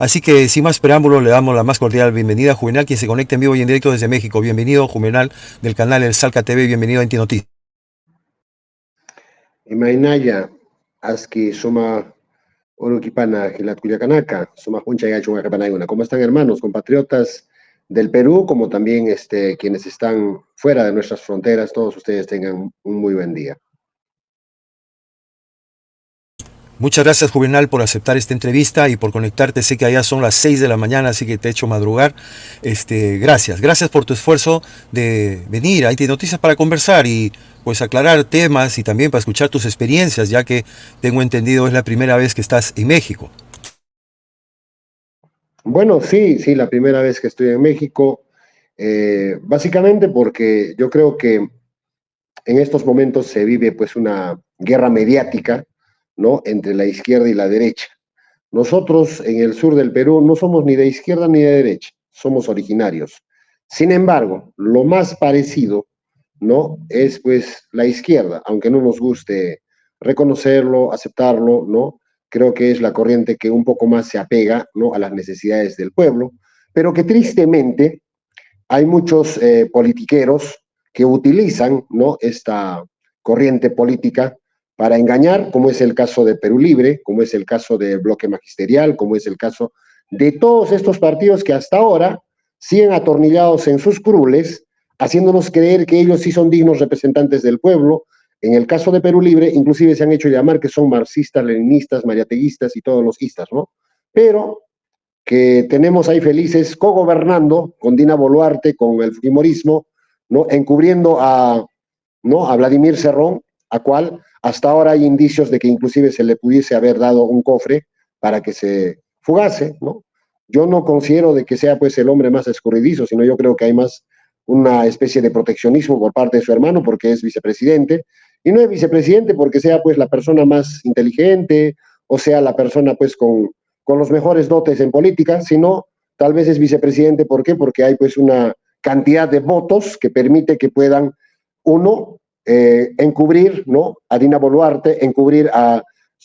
Así que sin más preámbulos le damos la más cordial bienvenida a Juvenal, quien se conecta en vivo y en directo desde México. Bienvenido, Juvenal, del canal El Salca TV, bienvenido a Inti Noticias. Imainaya, Aski, Suma, Orukipana, Gilatcuyacanaka, Suma Juncha y Achumacapanayuna. ¿Cómo están, hermanos, compatriotas del Perú, como también quienes están fuera de nuestras fronteras? Todos ustedes tengan un muy buen día. Muchas gracias, Juvenal, por aceptar esta entrevista y por conectarte. Sé que allá son las 6 de la mañana, así que te he hecho madrugar. Gracias por tu esfuerzo de venir a Inti Noticias para conversar y pues aclarar temas y también para escuchar tus experiencias, ya que tengo entendido es la primera vez que estás en México. Bueno, sí, la primera vez que estoy en México, básicamente porque yo creo que en estos momentos se vive pues una guerra mediática, ¿no?, entre la izquierda y la derecha. Nosotros en el sur del Perú no somos ni de izquierda ni de derecha, somos originarios. Sin embargo, lo más parecido, ¿no?, es pues la izquierda, aunque no nos guste reconocerlo, aceptarlo, ¿no? Creo que es la corriente que un poco más se apega, ¿no?, a las necesidades del pueblo, pero que tristemente hay muchos politiqueros que utilizan, ¿no?, esta corriente política para engañar, como es el caso de Perú Libre, como es el caso del Bloque Magisterial, como es el caso de todos estos partidos que hasta ahora siguen atornillados en sus curules, haciéndonos creer que ellos sí son dignos representantes del pueblo. En el caso de Perú Libre, inclusive se han hecho llamar que son marxistas, leninistas, mariateguistas y todos los istas, ¿no? Pero que tenemos ahí felices cogobernando con Dina Boluarte, con el fujimorismo, ¿no?, encubriendo ¿no?, a Vladimir Cerrón, a cual hasta ahora hay indicios de que inclusive se le pudiese haber dado un cofre para que se fugase, ¿no? Yo no considero de que sea pues el hombre más escurridizo, sino yo creo que hay más una especie de proteccionismo por parte de su hermano porque es vicepresidente, y no es vicepresidente porque sea pues la persona más inteligente o sea la persona pues con los mejores dotes en política, sino tal vez es vicepresidente. ¿Por qué? Porque hay pues una cantidad de votos que permite que puedan, uno, encubrir, ¿no?, a Dina Boluarte, encubrir a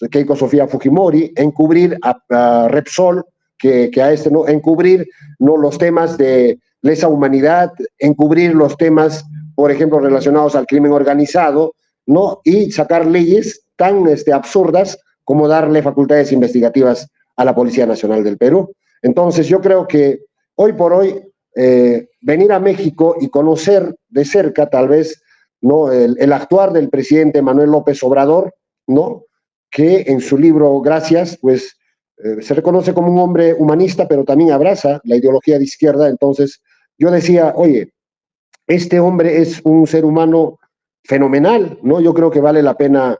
Keiko Sofía Fujimori, encubrir a Repsol, que a ¿no?, encubrir, ¿no?, los temas de lesa humanidad, encubrir los temas, por ejemplo, relacionados al crimen organizado, ¿no?, y sacar leyes tan absurdas como darle facultades investigativas a la Policía Nacional del Perú. Entonces yo creo que hoy por hoy venir a México y conocer de cerca tal vez, ¿no?, el actuar del presidente Manuel López Obrador, ¿no?, que en su libro Gracias pues se reconoce como un hombre humanista, pero también abraza la ideología de izquierda. Entonces yo decía, oye, este hombre es un ser humano fenomenal, ¿no? Yo creo que vale la pena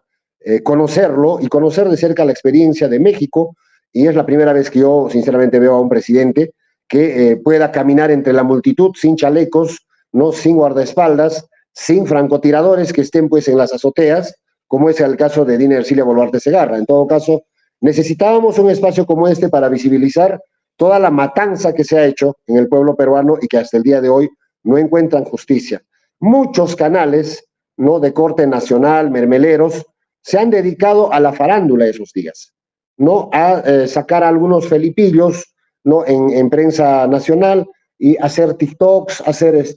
conocerlo y conocer de cerca la experiencia de México, y es la primera vez que yo sinceramente veo a un presidente que pueda caminar entre la multitud sin chalecos, ¿no?, sin guardaespaldas, sin francotiradores que estén pues en las azoteas, como es el caso de Dina Ercilia Boluarte Segarra. En todo caso, necesitábamos un espacio como este para visibilizar toda la matanza que se ha hecho en el pueblo peruano y que hasta el día de hoy no encuentran justicia. Muchos canales, ¿no?, de corte nacional, mermeleros, se han dedicado a la farándula esos días, ¿no?, a sacar a algunos felipillos, ¿no?, en prensa nacional y hacer TikToks, hacer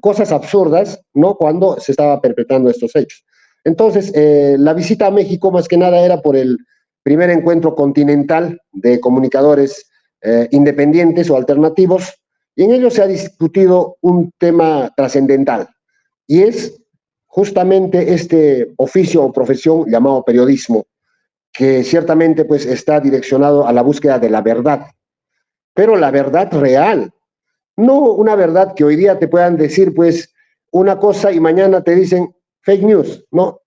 cosas absurdas, ¿no?, cuando se estaba perpetrando estos hechos. Entonces, la visita a México más que nada era por el primer encuentro continental de comunicadores independientes o alternativos, y en ello se ha discutido un tema trascendental, y es justamente este oficio o profesión llamado periodismo, que ciertamente pues está direccionado a la búsqueda de la verdad, pero la verdad real, no una verdad que hoy día te puedan decir pues una cosa y mañana te dicen fake news, no,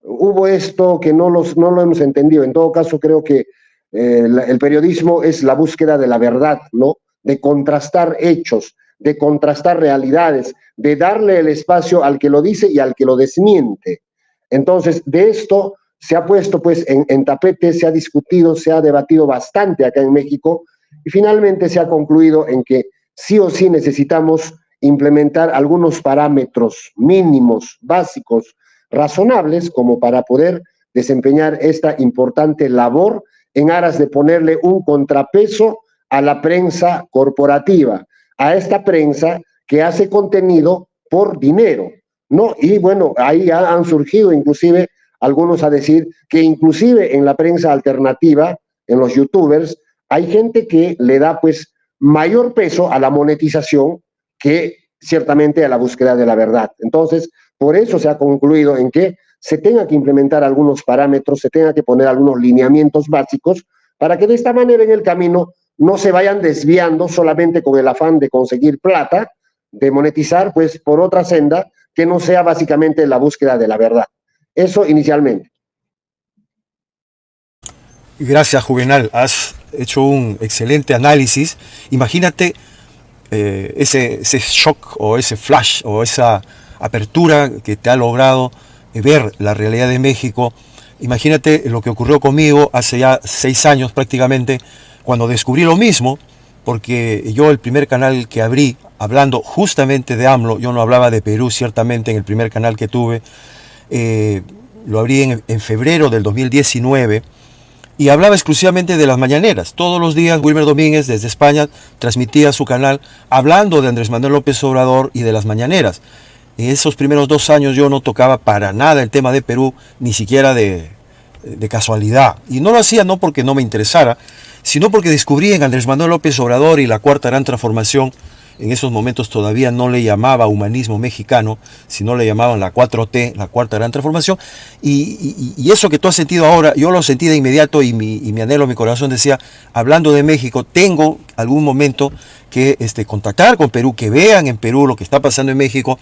hubo esto que no lo hemos entendido. En todo caso, creo que el periodismo es la búsqueda de la verdad, ¿no?, de contrastar hechos, de contrastar realidades, de darle el espacio al que lo dice y al que lo desmiente. Entonces, de esto se ha puesto pues en tapete, se ha discutido, se ha debatido bastante acá en México, y finalmente se ha concluido en que sí o sí necesitamos implementar algunos parámetros mínimos, básicos, razonables, como para poder desempeñar esta importante labor en aras de ponerle un contrapeso a la prensa corporativa, a esta prensa que hace contenido por dinero, ¿no? Y bueno, ahí han surgido inclusive algunos a decir que inclusive en la prensa alternativa, en los youtubers, hay gente que le da pues mayor peso a la monetización que ciertamente a la búsqueda de la verdad. Entonces, por eso se ha concluido en que se tenga que implementar algunos parámetros, se tenga que poner algunos lineamientos básicos para que de esta manera en el camino no se vayan desviando solamente con el afán de conseguir plata, de monetizar, pues por otra senda que no sea básicamente la búsqueda de la verdad. Eso inicialmente. Gracias, Juvenal. Has hecho un excelente análisis. Imagínate ese shock o ese flash o esa apertura que te ha logrado ver la realidad de México. Imagínate lo que ocurrió conmigo hace ya 6 años prácticamente, cuando descubrí lo mismo, porque yo el primer canal que abrí, hablando justamente de AMLO, yo no hablaba de Perú ciertamente en el primer canal que tuve, lo abrí en febrero del 2019, y hablaba exclusivamente de las mañaneras. Todos los días Wilmer Domínguez desde España transmitía su canal hablando de Andrés Manuel López Obrador y de las mañaneras. En esos primeros 2 años yo no tocaba para nada el tema de Perú, ni siquiera de casualidad. Y no lo hacía no porque no me interesara, sino porque descubrí en Andrés Manuel López Obrador y la Cuarta Gran Transformación. En esos momentos todavía no le llamaba humanismo mexicano, sino le llamaban la 4T, la Cuarta Gran Transformación. Y eso que tú has sentido ahora, yo lo sentí de inmediato y mi anhelo, mi corazón decía, hablando de México, tengo algún momento que contactar con Perú, que vean en Perú lo que está pasando en México,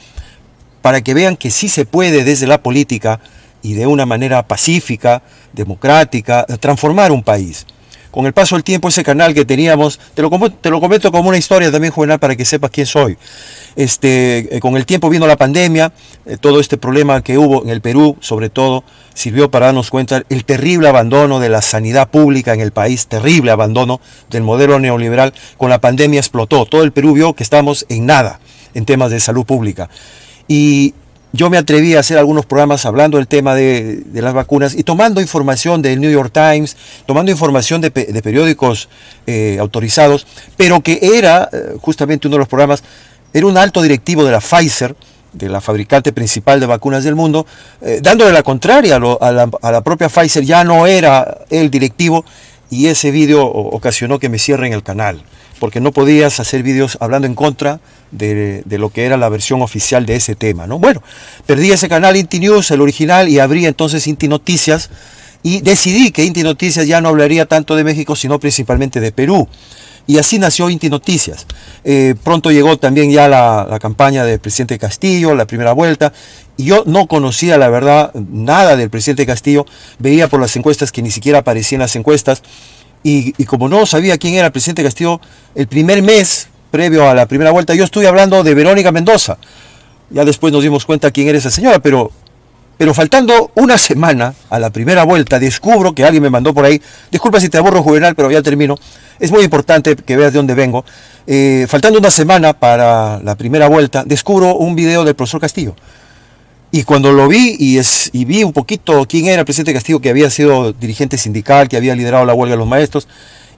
para que vean que sí se puede desde la política y de una manera pacífica, democrática, transformar un país. Con el paso del tiempo, ese canal que teníamos, te lo comento como una historia también, Juvenal, para que sepas quién soy. Con el tiempo vino la pandemia, todo este problema que hubo en el Perú, sobre todo, sirvió para darnos cuenta el terrible abandono de la sanidad pública en el país, terrible abandono del modelo neoliberal. Con la pandemia explotó, todo el Perú vio que estamos en nada en temas de salud pública. Y yo me atreví a hacer algunos programas hablando del tema de las vacunas y tomando información del New York Times, tomando información de periódicos autorizados, pero que era justamente uno de los programas, era un alto directivo de la Pfizer, de la fabricante principal de vacunas del mundo, dándole la contraria a la propia Pfizer. Ya no era el directivo, y ese vídeo ocasionó que me cierren el canal, porque no podías hacer vídeos hablando en contra de lo que era la versión oficial de ese tema, ¿no? Bueno, perdí ese canal Inti News, el original, y abrí entonces Inti Noticias, y decidí que Inti Noticias ya no hablaría tanto de México, sino principalmente de Perú. Y así nació Inti Noticias. Pronto llegó también ya la campaña del presidente Castillo, la primera vuelta, y yo no conocía, la verdad, nada del presidente Castillo. Veía por las encuestas que ni siquiera aparecía en las encuestas, y como no sabía quién era el presidente Castillo, el primer mes previo a la primera vuelta yo estuve hablando de Verónica Mendoza. Ya después nos dimos cuenta quién era esa señora, pero faltando una semana a la primera vuelta, descubro que alguien me mandó por ahí, disculpa si te aburro, Juvenal, pero ya termino, es muy importante que veas de dónde vengo. Faltando una semana para la primera vuelta, descubro un video del profesor Castillo. Y cuando lo vi y vi un poquito quién era el presidente Castillo, que había sido dirigente sindical, que había liderado la huelga de los maestros,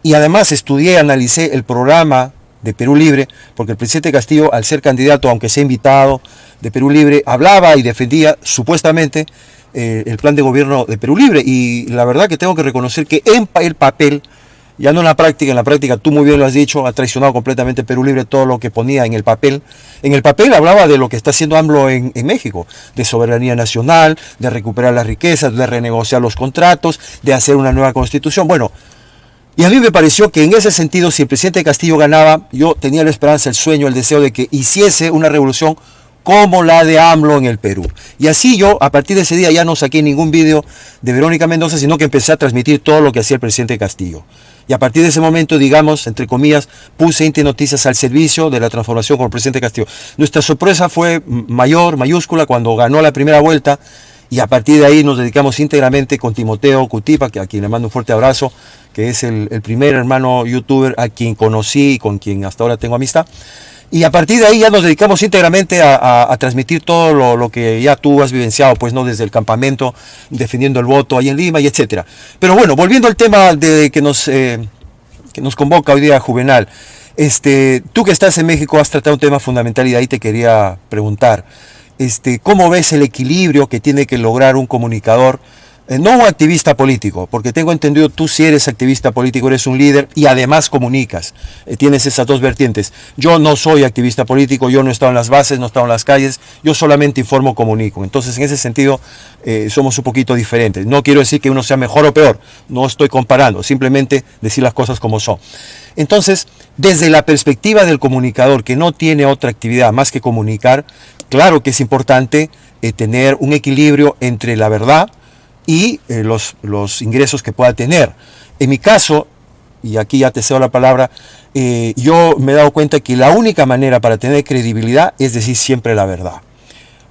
y además estudié, analicé el programa de Perú Libre, porque el presidente Castillo, al ser candidato, aunque sea invitado de Perú Libre, hablaba y defendía supuestamente el plan de gobierno de Perú Libre. Y la verdad que tengo que reconocer que en el papel, ya no en la práctica tú muy bien lo has dicho, ha traicionado completamente Perú Libre todo lo que ponía en el papel. En el papel hablaba de lo que está haciendo AMLO en México, de soberanía nacional, de recuperar las riquezas, de renegociar los contratos, de hacer una nueva constitución. Bueno, y a mí me pareció que en ese sentido, si el presidente Castillo ganaba, yo tenía la esperanza, el sueño, el deseo de que hiciese una revolución como la de AMLO en el Perú. Y así yo, a partir de ese día, ya no saqué ningún vídeo de Verónica Mendoza, sino que empecé a transmitir todo lo que hacía el presidente Castillo. Y a partir de ese momento, digamos, entre comillas, puse Inti Noticias al servicio de la transformación con el presidente Castillo. Nuestra sorpresa fue mayor, mayúscula, cuando ganó la primera vuelta, y a partir de ahí nos dedicamos íntegramente con Timoteo Cutipa, a quien le mando un fuerte abrazo, que es el primer hermano youtuber a quien conocí y con quien hasta ahora tengo amistad. Y a partir de ahí ya nos dedicamos íntegramente a transmitir todo lo que ya tú has vivenciado, pues no, desde el campamento, defendiendo el voto ahí en Lima y etcétera. Pero bueno, volviendo al tema de que nos convoca hoy día Juvenal. Tú que estás en México has tratado un tema fundamental y de ahí te quería preguntar. ¿Cómo ves el equilibrio que tiene que lograr un comunicador? No un activista político, porque tengo entendido tú sí eres activista político, eres un líder y además comunicas, tienes esas dos vertientes. Yo no soy activista político, yo no he estado en las bases, no he estado en las calles, yo solamente informo, comunico. Entonces en ese sentido somos un poquito diferentes. No quiero decir que uno sea mejor o peor, no estoy comparando, simplemente decir las cosas como son. Entonces, desde la perspectiva del comunicador que no tiene otra actividad más que comunicar, claro que es importante tener un equilibrio entre la verdad y los ingresos que pueda tener. En mi caso, y aquí ya te cedo la palabra, yo me he dado cuenta que la única manera para tener credibilidad es decir siempre la verdad.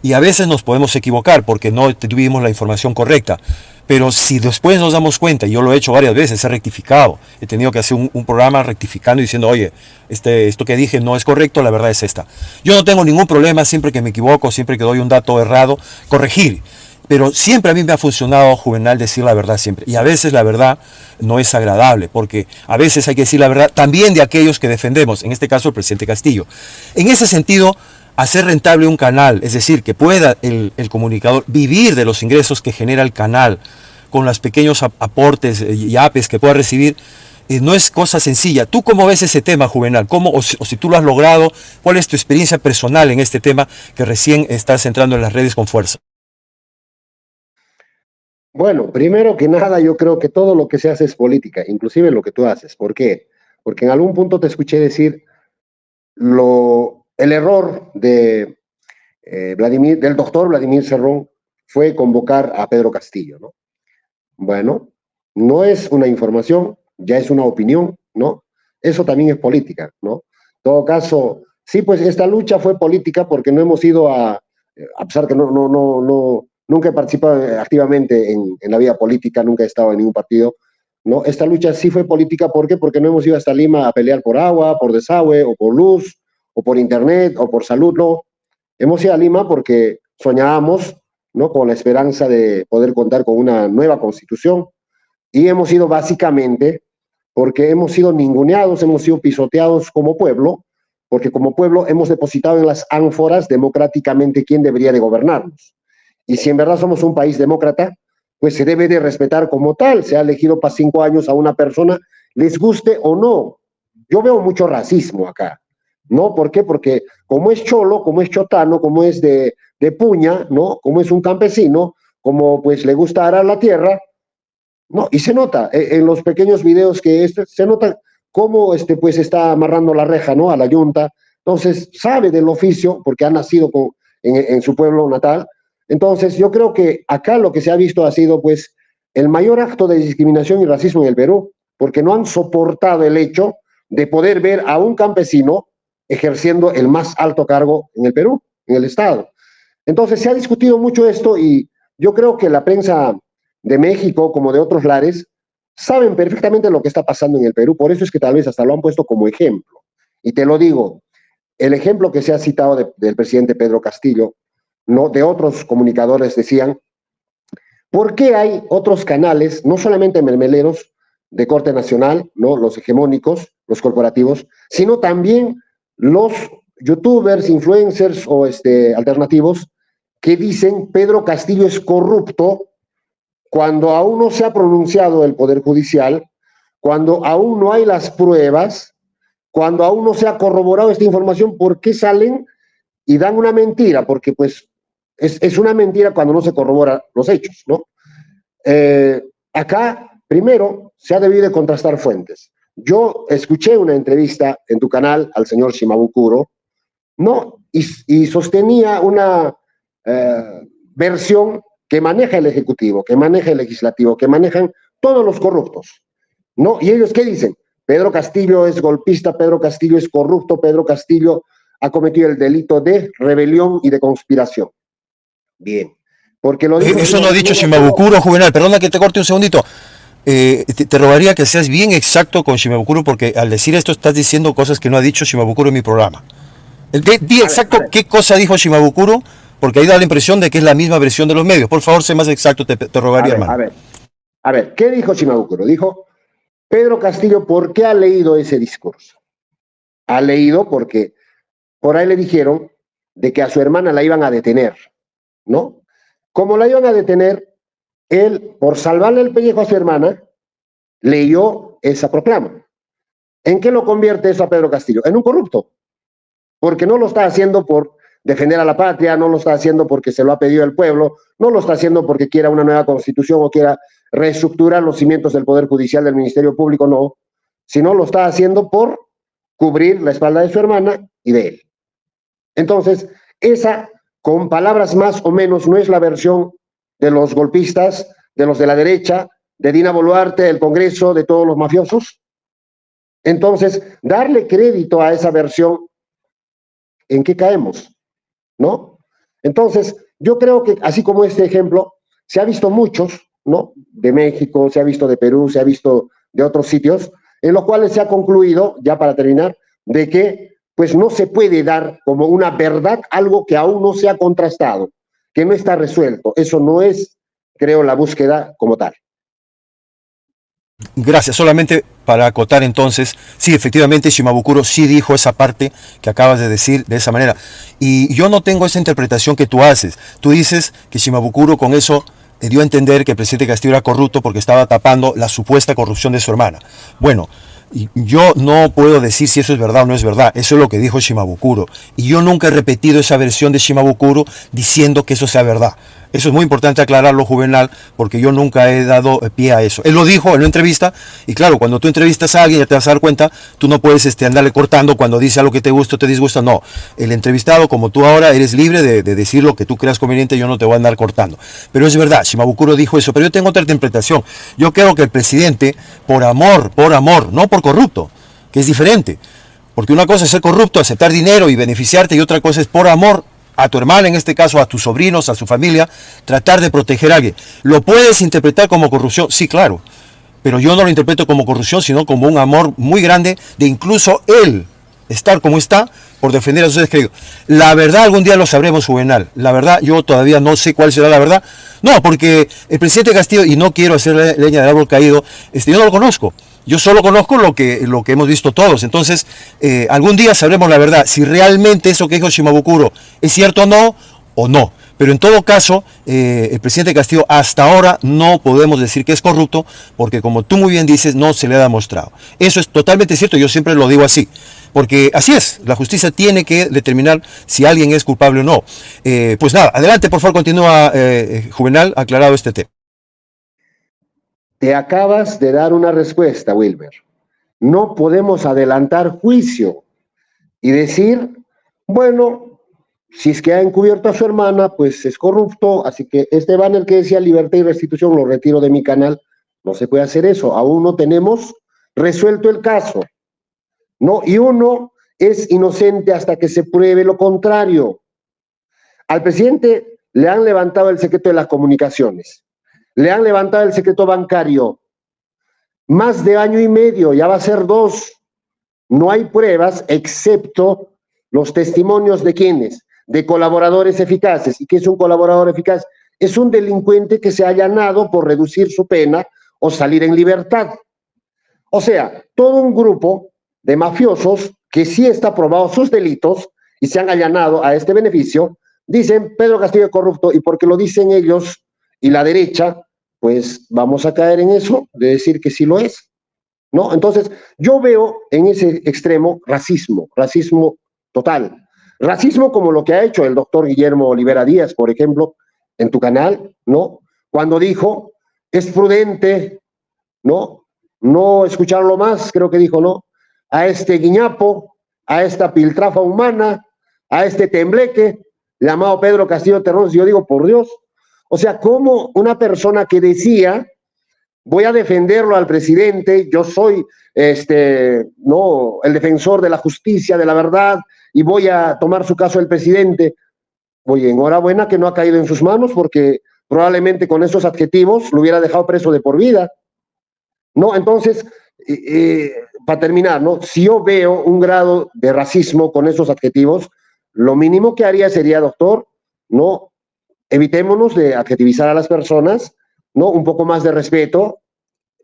Y a veces nos podemos equivocar porque no tuvimos la información correcta. Pero si después nos damos cuenta, y yo lo he hecho varias veces, he rectificado, he tenido que hacer un programa rectificando y diciendo, oye, esto que dije no es correcto, la verdad es esta. Yo no tengo ningún problema siempre que me equivoco, siempre que doy un dato errado, corregir. Pero siempre a mí me ha funcionado, Juvenal, decir la verdad siempre. Y a veces la verdad no es agradable, porque a veces hay que decir la verdad también de aquellos que defendemos, en este caso el presidente Castillo. En ese sentido, hacer rentable un canal, es decir, que pueda el comunicador vivir de los ingresos que genera el canal, con los pequeños aportes y apes que pueda recibir, no es cosa sencilla. ¿Tú cómo ves ese tema, Juvenal? O si tú lo has logrado, ¿cuál es tu experiencia personal en este tema que recién estás entrando en las redes con fuerza? Bueno, primero que nada, yo creo que todo lo que se hace es política, inclusive lo que tú haces. ¿Por qué? Porque en algún punto te escuché decir el error del doctor Vladimir Cerrón fue convocar a Pedro Castillo, ¿no? Bueno, no es una información, ya es una opinión, ¿no? Eso también es política, ¿no? En todo caso, sí, pues esta lucha fue política porque no hemos ido a pesar que nunca he participado activamente en la vida política, nunca he estado en ningún partido, ¿no? Esta lucha sí fue política, ¿por qué? Porque no hemos ido hasta Lima a pelear por agua, por desagüe, o por luz, o por internet, o por salud, no. Hemos ido a Lima porque soñábamos, ¿no? Con la esperanza de poder contar con una nueva constitución, y hemos ido básicamente porque hemos sido ninguneados, hemos sido pisoteados como pueblo, porque como pueblo hemos depositado en las ánforas democráticamente quién debería de gobernarnos. Y si en verdad somos un país demócrata, pues se debe de respetar como tal. Se ha elegido para 5 años a una persona, les guste o no. Yo veo mucho racismo acá, ¿no? ¿Por qué? Porque como es cholo, como es chotano, como es de puña, ¿no? Como es un campesino, como pues le gusta arar la tierra, ¿no? Y se nota en los pequeños videos que se nota cómo pues está amarrando la reja, ¿no? A la yunta. Entonces sabe del oficio porque ha nacido en su pueblo natal. Entonces yo creo que acá lo que se ha visto ha sido pues el mayor acto de discriminación y racismo en el Perú, porque no han soportado el hecho de poder ver a un campesino ejerciendo el más alto cargo en el Perú, en el Estado. Entonces se ha discutido mucho esto y yo creo que la prensa de México como de otros lares saben perfectamente lo que está pasando en el Perú, por eso es que tal vez hasta lo han puesto como ejemplo. Y te lo digo, el ejemplo que se ha citado del presidente Pedro Castillo, no de otros comunicadores decían, ¿por qué hay otros canales, no solamente mermeleros de corte nacional, no los hegemónicos, los corporativos, sino también los youtubers, influencers o alternativos que dicen Pedro Castillo es corrupto cuando aún no se ha pronunciado el Poder Judicial, cuando aún no hay las pruebas, cuando aún no se ha corroborado esta información? ¿Por qué salen y dan una mentira? Porque pues es una mentira cuando no se corroboran los hechos, ¿no? Acá, primero, se ha debido de contrastar fuentes. Yo escuché una entrevista en tu canal al señor Shimabukuro, ¿no? Y sostenía una versión que maneja el Ejecutivo, que maneja el Legislativo, que manejan todos los corruptos, ¿no? ¿Y ellos qué dicen? Pedro Castillo es golpista, Pedro Castillo es corrupto, Pedro Castillo ha cometido el delito de rebelión y de conspiración. Bien. Porque lo dijo, eso no ha dicho Shimabukuro, Juvenal. Perdona que te corte un segundito. Te rogaría que seas bien exacto con Shimabukuro porque al decir esto estás diciendo cosas que no ha dicho Shimabukuro en mi programa. Di exacto qué cosa dijo Shimabukuro, porque ahí da la impresión de que es la misma versión de los medios. Por favor, sé más exacto, te rogaría, hermano. A ver, ¿qué dijo Shimabukuro? Dijo, Pedro Castillo, ¿por qué ha leído ese discurso? Ha leído porque por ahí le dijeron de que a su hermana la iban a detener, ¿no? Como la iban a detener, él, por salvarle el pellejo a su hermana, leyó esa proclama. ¿En qué lo convierte eso a Pedro Castillo? En un corrupto, porque no lo está haciendo por defender a la patria, no lo está haciendo porque se lo ha pedido el pueblo, no lo está haciendo porque quiera una nueva constitución o quiera reestructurar los cimientos del Poder Judicial, del Ministerio Público, no, sino lo está haciendo por cubrir la espalda de su hermana y de él. Entonces, esa, con palabras más o menos, no es la versión de los golpistas, de los de la derecha, de Dina Boluarte, del Congreso, de todos los mafiosos. Entonces, darle crédito a esa versión, ¿en qué caemos? ¿No? Entonces, yo creo que así como este ejemplo, se ha visto muchos, ¿no? De México, se ha visto de Perú, se ha visto de otros sitios, en los cuales se ha concluido, ya para terminar, de que pues no se puede dar como una verdad algo que aún no se ha contrastado, que no está resuelto. Eso no es, creo, la búsqueda como tal. Gracias, solamente para acotar entonces, sí, efectivamente Shimabukuro sí dijo esa parte que acabas de decir de esa manera. Y yo no tengo esa interpretación que tú haces. Tú dices que Shimabukuro con eso dio a entender que el presidente Castillo era corrupto porque estaba tapando la supuesta corrupción de su hermana. Bueno, yo no puedo decir si eso es verdad o no es verdad. Eso es lo que dijo Shimabukuro. Y yo nunca he repetido esa versión de Shimabukuro diciendo que eso sea verdad. Eso es muy importante aclararlo, Juvenal, porque yo nunca he dado pie a eso. Él lo dijo en una entrevista, y claro, cuando tú entrevistas a alguien, ya te vas a dar cuenta, tú no puedes andarle cortando cuando dice algo que te gusta o te disgusta. No, el entrevistado, como tú ahora, eres libre de decir lo que tú creas conveniente, yo no te voy a andar cortando. Pero es verdad, Shimabukuro dijo eso, pero yo tengo otra interpretación. Yo creo que el presidente, por amor, no por corrupto, que es diferente. Porque una cosa es ser corrupto, aceptar dinero y beneficiarte, y otra cosa es por amor a tu hermana, en este caso a tus sobrinos, a su familia, tratar de proteger a alguien. ¿Lo puedes interpretar como corrupción? Sí, claro. Pero yo no lo interpreto como corrupción, sino como un amor muy grande de incluso él estar como está por defender a sus seres queridos. La verdad algún día lo sabremos, Juvenal. La verdad yo todavía no sé cuál será la verdad. No, porque el presidente Castillo, y no quiero hacer leña del árbol caído, yo no lo conozco. Yo solo conozco lo que hemos visto todos. Entonces, algún día sabremos la verdad, si realmente eso que dijo Shimabukuro es cierto o no. Pero en todo caso, el presidente Castillo hasta ahora no podemos decir que es corrupto, porque como tú muy bien dices, no se le ha demostrado. Eso es totalmente cierto, yo siempre lo digo así. Porque así es, la justicia tiene que determinar si alguien es culpable o no. Pues nada, adelante, por favor, continúa, Juvenal, aclarado este tema. Te acabas de dar una respuesta, Wilmer. No podemos adelantar juicio y decir, bueno, si es que ha encubierto a su hermana, pues es corrupto, así que este banner que decía libertad y restitución lo retiro de mi canal. No se puede hacer eso, aún no tenemos resuelto el caso, ¿no? Y uno es inocente hasta que se pruebe lo contrario. Al presidente le han levantado el secreto de las comunicaciones, le han levantado el secreto bancario, más de año y medio, ya va a ser 2. No hay pruebas excepto los testimonios de quienes, de colaboradores eficaces. ¿Y qué es un colaborador eficaz? Es un delincuente que se ha allanado por reducir su pena o salir en libertad. O sea, todo un grupo de mafiosos que sí está probado sus delitos y se han allanado a este beneficio, dicen Pedro Castillo es corrupto, y porque lo dicen ellos y la derecha, pues vamos a caer en eso de decir que sí lo es, ¿no? Entonces, yo veo en ese extremo racismo total. Racismo como lo que ha hecho el doctor Guillermo Olivera Díaz, por ejemplo, en tu canal, ¿no? Cuando dijo, es prudente, ¿no? No escucharlo más, creo que dijo, ¿no? A este guiñapo, a esta piltrafa humana, a este tembleque, llamado Pedro Castillo Terrones. Yo digo, por Dios, o sea, como una persona que decía, voy a defenderlo al presidente, yo soy no, el defensor de la justicia, de la verdad, y voy a tomar su caso el presidente. Oye, enhorabuena que no ha caído en sus manos, porque probablemente con esos adjetivos lo hubiera dejado preso de por vida. ¿No? Entonces, para terminar, ¿no? Si yo veo un grado de racismo con esos adjetivos, Lo mínimo que haría sería, doctor, no evitémonos de adjetivizar a las personas, no un poco más de respeto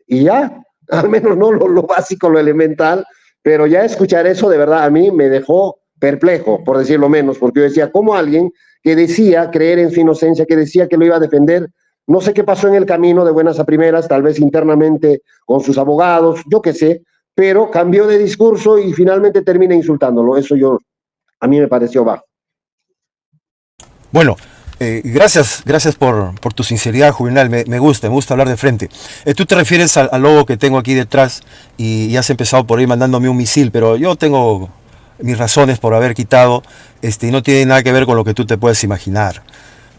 y ya, al menos no lo básico, lo elemental, pero ya escuchar eso de verdad a mí me dejó perplejo, por decirlo menos, porque yo decía, ¿cómo alguien que decía creer en su inocencia, que decía que lo iba a defender, no sé qué pasó en el camino de buenas a primeras, tal vez internamente con sus abogados, yo qué sé, pero cambió de discurso y finalmente termina insultándolo? Eso a mí me pareció bajo. Bueno, gracias por tu sinceridad, Juvenal. Me gusta hablar de frente. Tú te refieres al logo que tengo aquí detrás y has empezado por ahí mandándome un misil, pero yo tengo mis razones por haber quitado, y no tiene nada que ver con lo que tú te puedes imaginar.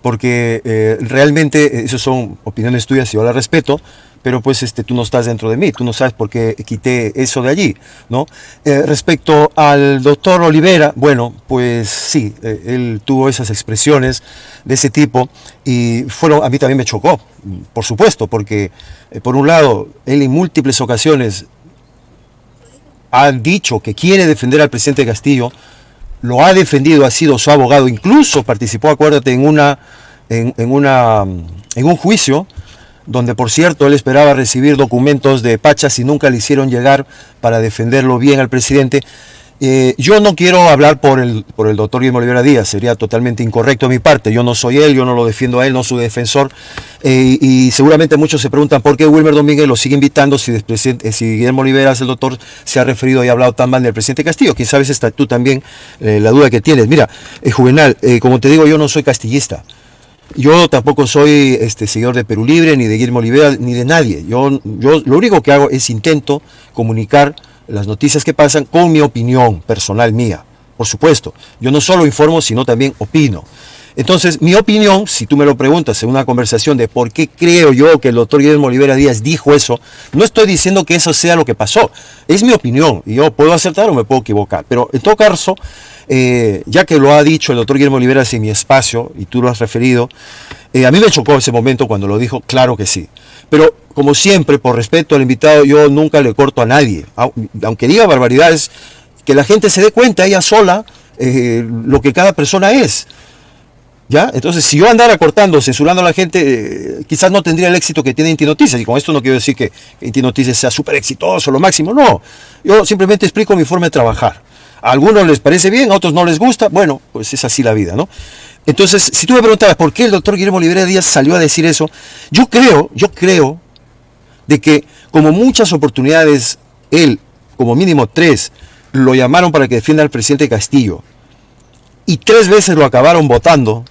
Porque realmente esas son opiniones tuyas y yo las respeto, pero pues tú no estás dentro de mí, tú no sabes por qué quité eso de allí, ¿no? Respecto al doctor Olivera, bueno, pues sí, él tuvo esas expresiones de ese tipo y a mí también me chocó, por supuesto, porque por un lado, él en múltiples ocasiones ha dicho que quiere defender al presidente Castillo, lo ha defendido, ha sido su abogado, incluso participó, acuérdate, en un juicio donde, por cierto, él esperaba recibir documentos de Pachas y nunca le hicieron llegar para defenderlo bien al presidente. Yo no quiero hablar por el doctor Guillermo Olivera Díaz, sería totalmente incorrecto de mi parte. Yo no soy él, yo no lo defiendo a él, no soy defensor. Y seguramente muchos se preguntan por qué Wilmer Domínguez lo sigue invitando si Guillermo Olivera, el doctor, se ha referido y ha hablado tan mal del presidente Castillo. Quién sabe si está tú también la duda que tienes. Mira, Juvenal, como te digo, yo no soy castillista. Yo tampoco soy seguidor de Perú Libre, ni de Guillermo Olivera, ni de nadie. Yo lo único que hago es intento comunicar las noticias que pasan con mi opinión personal mía. Por supuesto, yo no solo informo, sino también opino. Entonces, mi opinión, si tú me lo preguntas en una conversación de por qué creo yo que el doctor Guillermo Olivera Díaz dijo eso, no estoy diciendo que eso sea lo que pasó. Es mi opinión y yo puedo acertar o me puedo equivocar. Pero en todo caso, ya que lo ha dicho el doctor Guillermo Olivera en mi espacio, y tú lo has referido, a mí me chocó ese momento cuando lo dijo, claro que sí. Pero, como siempre, por respeto al invitado, yo nunca le corto a nadie. Aunque diga barbaridades, que la gente se dé cuenta ella sola lo que cada persona es. ¿Ya? Entonces, si yo andara cortando, censurando a la gente, quizás no tendría el éxito que tiene Inti Noticias. Y con esto no quiero decir que Inti Noticias sea súper exitoso, lo máximo. No, yo simplemente explico mi forma de trabajar. A algunos les parece bien, a otros no les gusta. Bueno, pues es así la vida, ¿no? Entonces, si tú me preguntabas por qué el doctor Guillermo Olivera Díaz salió a decir eso, yo creo de que como muchas oportunidades, él, como mínimo 3, lo llamaron para que defienda al presidente Castillo, y 3 veces lo acabaron votando,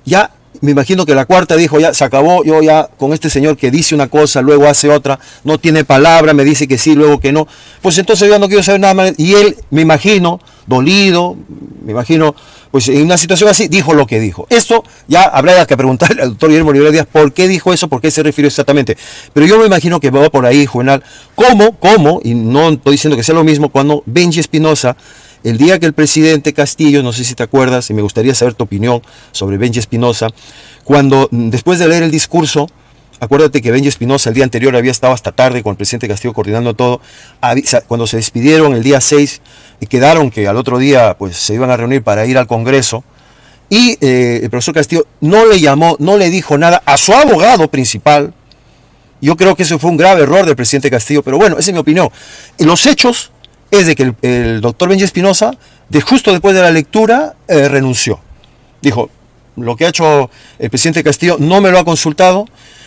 ya me imagino que la cuarta dijo, ya se acabó, yo ya con este señor que dice una cosa, luego hace otra, no tiene palabra, me dice que sí, luego que no, pues entonces yo no quiero saber nada más. Y él, me imagino, dolido, me imagino, pues en una situación así, dijo lo que dijo. Esto ya habrá que preguntarle al doctor Guillermo Olivera Díaz por qué dijo eso, por qué se refirió exactamente. Pero yo me imagino que va por ahí, Juvenal, ¿cómo? Y no estoy diciendo que sea lo mismo, cuando Benji Espinosa, el día que el presidente Castillo, no sé si te acuerdas, y me gustaría saber tu opinión sobre Benji Espinosa, cuando después de leer el discurso, acuérdate que Benji Espinosa el día anterior había estado hasta tarde con el presidente Castillo coordinando todo, cuando se despidieron el día 6, quedaron que al otro día pues se iban a reunir para ir al Congreso, y el profesor Castillo no le llamó, no le dijo nada a su abogado principal. Yo creo que eso fue un grave error del presidente Castillo, pero bueno, esa es mi opinión. Los hechos es de que el doctor Benji Espinosa, justo después de la lectura, renunció. Dijo, lo que ha hecho el presidente Castillo no me lo ha consultado,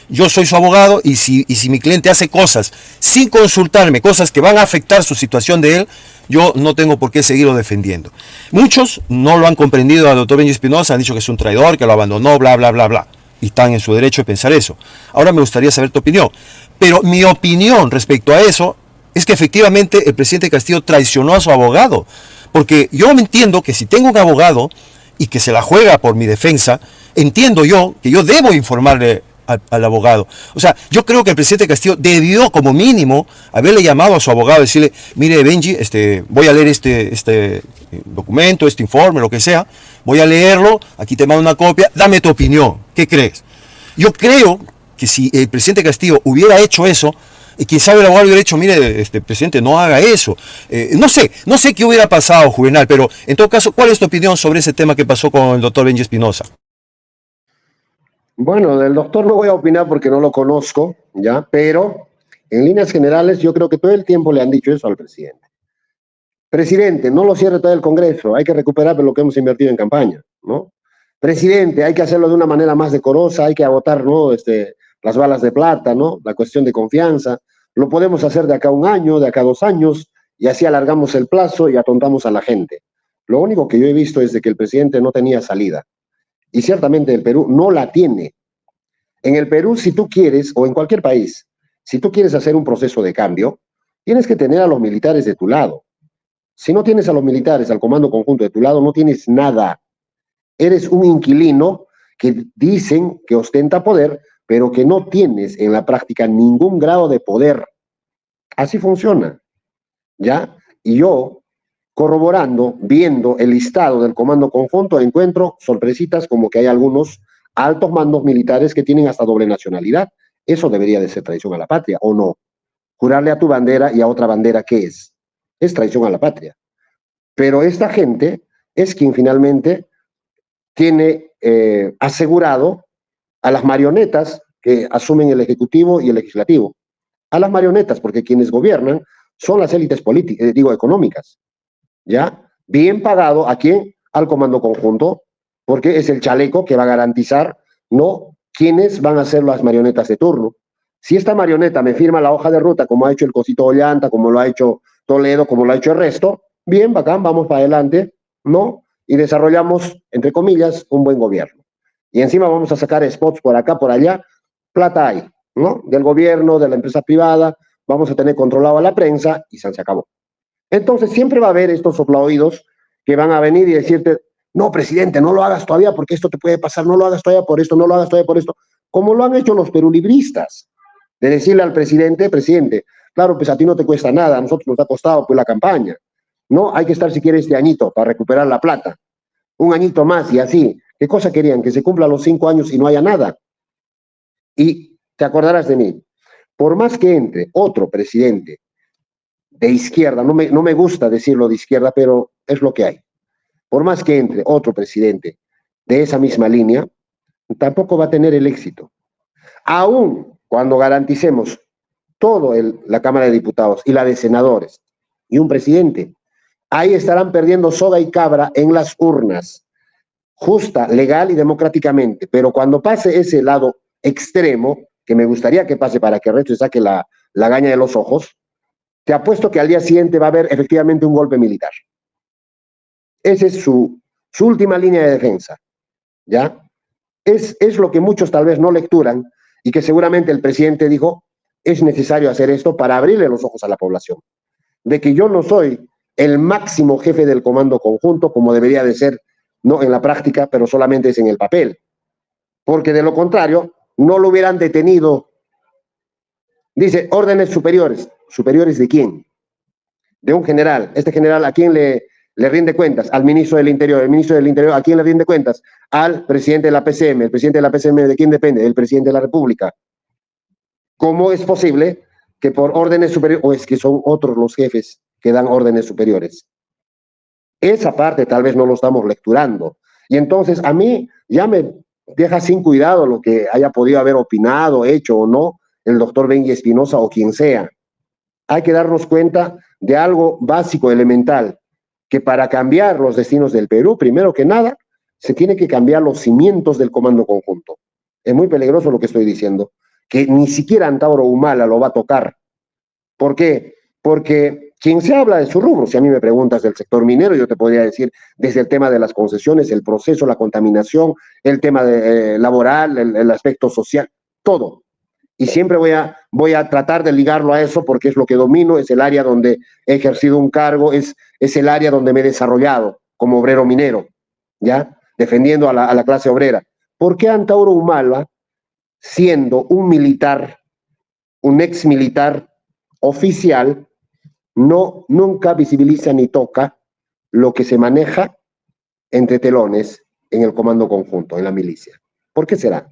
yo soy su abogado, y si mi cliente hace cosas sin consultarme, cosas que van a afectar su situación de él, yo no tengo por qué seguirlo defendiendo. Muchos no lo han comprendido al doctor Benji Espinosa, han dicho que es un traidor, que lo abandonó, bla, bla, bla, bla. Y están en su derecho de pensar eso. Ahora me gustaría saber tu opinión. Pero mi opinión respecto a eso es que efectivamente el presidente Castillo traicionó a su abogado. Porque yo me entiendo que si tengo un abogado y que se la juega por mi defensa, entiendo yo que yo debo informarle al abogado. O sea, yo creo que el presidente Castillo debió como mínimo haberle llamado a su abogado y decirle, mire Benji, voy a leer este documento, este informe, lo que sea, voy a leerlo, aquí te mando una copia, dame tu opinión, ¿qué crees? Yo creo que si el presidente Castillo hubiera hecho eso, Y quizá el abogado hubiera dicho, mire, presidente, no haga eso. No sé qué hubiera pasado, Juvenal, pero en todo caso, ¿cuál es tu opinión sobre ese tema que pasó con el doctor Benji Espinosa? Bueno, del doctor no voy a opinar porque no lo conozco, ¿ya? Pero en líneas generales yo creo que todo el tiempo le han dicho eso al presidente. Presidente, no lo cierre todo el Congreso, hay que recuperar lo que hemos invertido en campaña, ¿no? Presidente, hay que hacerlo de una manera más decorosa, hay que agotar, ¿no? Las balas de plata, ¿no? La cuestión de confianza. Lo podemos hacer de acá a un año, de acá a 2 años, y así alargamos el plazo y atontamos a la gente. Lo único que yo he visto es de que el presidente no tenía salida. Y ciertamente el Perú no la tiene. En el Perú, si tú quieres, o en cualquier país, si tú quieres hacer un proceso de cambio, tienes que tener a los militares de tu lado. Si no tienes a los militares, al comando conjunto de tu lado, no tienes nada. Eres un inquilino que dicen que ostenta poder, pero que no tienes en la práctica ningún grado de poder. Así funciona, ¿ya? Y yo, corroborando, viendo el listado del comando conjunto, encuentro sorpresitas como que hay algunos altos mandos militares que tienen hasta doble nacionalidad. Eso debería de ser traición a la patria, ¿o no? Jurarle a tu bandera y a otra bandera, ¿qué es? Es traición a la patria. Pero esta gente es quien finalmente tiene asegurado a las marionetas que asumen el Ejecutivo y el Legislativo. A las marionetas, porque quienes gobiernan son las élites políticas, económicas. ¿Ya? Bien pagado, ¿a quién? Al comando conjunto, porque es el chaleco que va a garantizar, ¿no?, quiénes van a ser las marionetas de turno. Si esta marioneta me firma la hoja de ruta, como ha hecho el Cosito Ollanta, como lo ha hecho Toledo, como lo ha hecho el resto, bien, bacán, vamos para adelante, ¿no? Y desarrollamos, entre comillas, un buen gobierno. Y encima vamos a sacar spots por acá, por allá, plata hay, ¿no? Del gobierno, de la empresa privada, vamos a tener controlado a la prensa y se acabó. Entonces siempre va a haber estos soplaoídos que van a venir y decirte, no, presidente, no lo hagas todavía porque esto te puede pasar, no lo hagas todavía por esto, no lo hagas todavía por esto, como lo han hecho los perulibristas, de decirle al presidente, presidente, claro, pues a ti no te cuesta nada, a nosotros nos ha costado pues la campaña, ¿no? Hay que estar si quieres este añito para recuperar la plata, un añito más y así. ¿Qué cosa querían? Que se cumplan los 5 años y no haya nada. Y te acordarás de mí, por más que entre otro presidente de izquierda, no me gusta decirlo de izquierda, pero es lo que hay. Por más que entre otro presidente de esa misma línea, tampoco va a tener el éxito. Aún cuando garanticemos la Cámara de Diputados y la de Senadores y un presidente, ahí estarán perdiendo soga y cabra en las urnas, justa, legal y democráticamente. Pero cuando pase ese lado extremo, que me gustaría que pase para que el resto se saque la gaña de los ojos, te apuesto que al día siguiente va a haber efectivamente un golpe militar. Esa es su última línea de defensa, ¿ya? Es lo que muchos tal vez no lecturan y que seguramente el presidente dijo, es necesario hacer esto para abrirle los ojos a la población, de que yo no soy el máximo jefe del comando conjunto, como debería de ser, no en la práctica, pero solamente es en el papel, porque de lo contrario, no lo hubieran detenido. Dice, órdenes superiores. ¿Superiores de quién? De un general. Este general, ¿a quién le rinde cuentas? Al ministro del Interior. El ministro del Interior, ¿a quién le rinde cuentas? Al presidente de la PCM. ¿El presidente de la PCM de quién depende? Del presidente de la República. ¿Cómo es posible que por órdenes superiores, o es que son otros los jefes que dan órdenes superiores? Esa parte tal vez no lo estamos lecturando. Y entonces a mí ya me deja sin cuidado lo que haya podido haber opinado, hecho o no el doctor Benji Espinosa o quien sea. Hay que darnos cuenta de algo básico, elemental, que para cambiar los destinos del Perú, primero que nada, se tiene que cambiar los cimientos del comando conjunto. Es muy peligroso lo que estoy diciendo, que ni siquiera Antauro Humala lo va a tocar. ¿Por qué? Porque quien se habla de su rubro, si a mí me preguntas del sector minero, yo te podría decir desde el tema de las concesiones, el proceso, la contaminación, el tema laboral, el aspecto social, todo. Y siempre voy a tratar de ligarlo a eso porque es lo que domino, es el área donde he ejercido un cargo, es el área donde me he desarrollado como obrero minero, ¿ya? Defendiendo a la clase obrera. ¿Por qué Antauro Humala, siendo un militar, un ex militar oficial, nunca visibiliza ni toca lo que se maneja entre telones en el comando conjunto, en la milicia? ¿Por qué será?